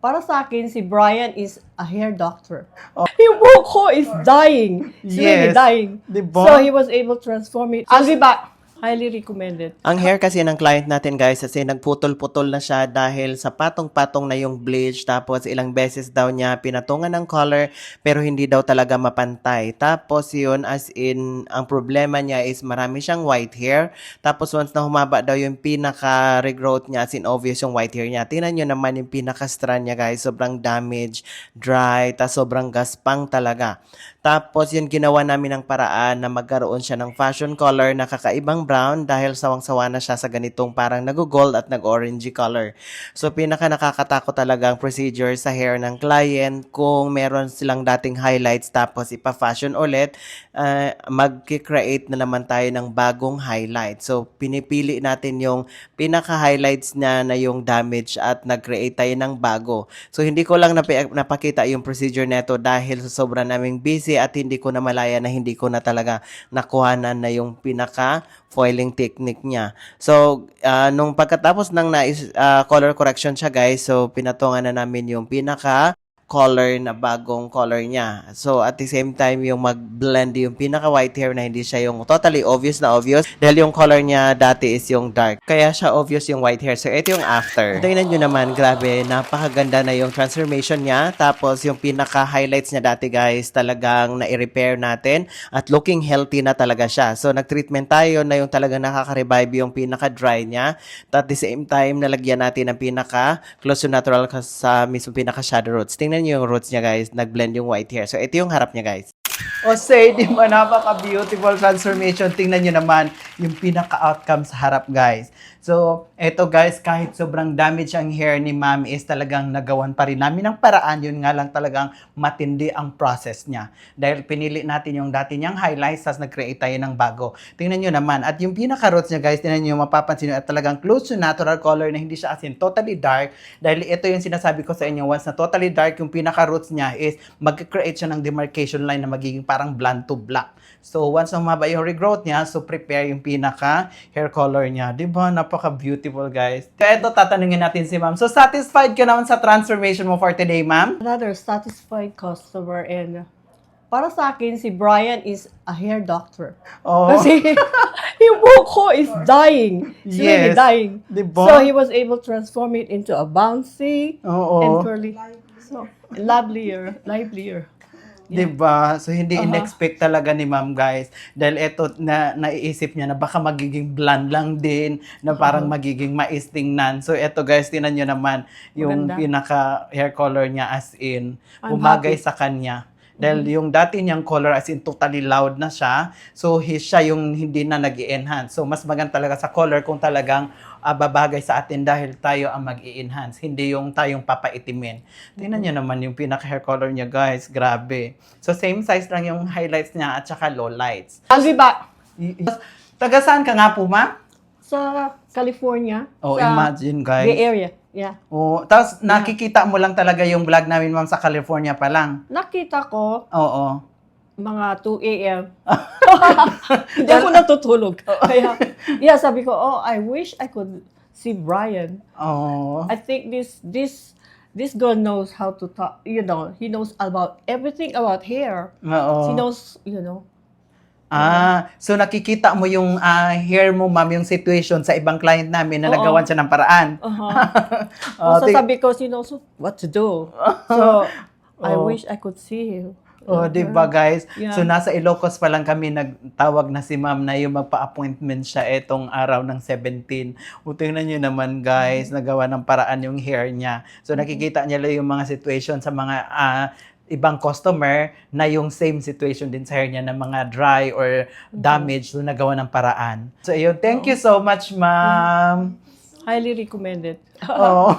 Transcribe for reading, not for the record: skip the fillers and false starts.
Para sa akin, si Brian is a hair doctor. Yung buhok ko is dying. It's really Yes. dying. Diba? So he was able to transform it. I'll be back. Highly recommended. Ang hair kasi ng client natin guys kasi nagputol-putol na siya dahil sa patong-patong na yung bleach tapos ilang beses daw niya pinatungan ng color pero hindi daw talaga mapantay. Tapos yun as in ang problema niya is marami siyang white hair tapos once na humaba daw yung pinaka-regrowth niya as in obvious yung white hair niya. Tingnan nyo naman yung pinaka-strand niya guys, sobrang damage, dry, tapos sobrang gaspang talaga. Tapos yun ginawa namin ng paraan na magkaroon siya ng fashion color na kakaibang brown dahil sawang-sawa na siya sa ganitong parang nag-gold at nag-orangey color. So pinaka nakakatakot talaga ang procedure sa hair ng client kung meron silang dating highlights tapos ipa-fashion ulit, mag-create na naman tayo ng bagong highlight. So pinipili natin yung pinaka-highlights niya na yung damage at nag-create tayo ng bago. So hindi ko lang napakita yung procedure neto dahil sa sobrang naming busy at hindi ko na malaya na hindi ko na talaga nakuhanan na yung pinaka foiling technique niya. So, nung pagkatapos ng color correction siya guys, so pinatungan na namin yung pinaka color na bagong color niya. So, at the same time, yung mag-blend yung pinaka-white hair na hindi siya yung totally obvious na obvious dahil yung color niya dati is yung dark. Kaya siya obvious yung white hair. So, ito yung after. Tingnan nyo naman, grabe, napakaganda na yung transformation niya. Tapos, yung pinaka-highlights niya dati guys, talagang na-repair natin at looking healthy na talaga siya. So, nag-treatment tayo na yung talagang nakaka-revive yung pinaka-dry niya. At the same time, nalagyan natin ng pinaka-close to natural sa mismo pinaka-shadow roots. Tingnan nyo yung roots niya guys, nag-blend yung white hair. So, ito yung harap niya guys. O say, di ba napaka-beautiful transformation. Tingnan nyo naman yung pinaka-outcome sa harap guys. So, eto guys, kahit sobrang damage ang hair ni ma'am is talagang nagawan pa rin namin ng paraan. Yun nga lang talagang matindi ang process niya. Dahil pinili natin yung dati niyang highlights, tapos nag-create tayo ng bago. Tingnan nyo naman. At yung pinaka-roots niya guys, tingnan nyo, mapapansin nyo at talagang close to natural color na hindi siya as in totally dark. Dahil ito yung sinasabi ko sa inyo, once na totally dark, yung pinaka-roots niya is mag-create siya ng demarcation line na magiging parang blonde to black. So, once na humaba yung regrowth niya, so prepare yung pinaka-hair color niya. Diba? Napaka-beautiful, guys. Kaya ito, tatanungin natin si ma'am. So, satisfied ka naman sa transformation mo for today, ma'am? Another satisfied customer, and para sa akin, si Brian is a hair doctor. Oh. Kasi yung buhok ko is dying. It's really Yes. dying. Diba? So he was able to transform it into a bouncy Oo. and curly. So, livelier. Diba? So, hindi in-expect talaga ni ma'am, guys. Dahil ito, naiisip niya na baka magiging blonde lang din, na parang magiging mais tingnan. So, ito guys, tinan nyo naman yung Maganda. pinaka-hair color niya as in, I'm umagay happy. sa kanya. Dahil yung dati niyang color as in totally loud na siya. So, siya yung hindi na nag-i-enhance. So, mas maganda talaga sa color kung talagang babagay sa atin dahil tayo ang mag-i-enhance. Hindi yung tayong papaitimin. Tingnan niyo naman yung pinaka-hair color niya, guys. Grabe. So, same size lang yung highlights niya at saka lowlights. I'll be back Taga saan ka nga po, ma'am? sa California. Oh, sa imagine, guys. Bay Area. Yeah. Oh, tapos nakikita mo lang talaga yung vlog namin, ma'am, sa California pa lang. Nakita ko Oo. mga 2 a.m. Hindi ako natutulog. Kaya, yeah, sabi ko, oh, I wish I could see Brian. Oh. I think this girl knows how to talk, he knows about everything about hair. Oo. She knows, So nakikita mo yung hair mo, ma'am, yung situation sa ibang client namin na Oo. nagawan siya ng paraan. So sabi ko, she knows what to do. So, I wish I could see him. Oh, di ba guys? Yeah. So nasa Ilocos pa lang kami nagtawag na si ma'am na yung magpa-appointment siya etong araw ng 17. Tingnan niyo naman guys, nagawa ng paraan yung hair niya. So nakikita niya lang yung mga situation sa mga ibang customer na yung same situation din sa hair niya na mga dry or damage, so nagawa ng paraan. So ayun, thank you so much, ma'am. Highly recommended. Oh.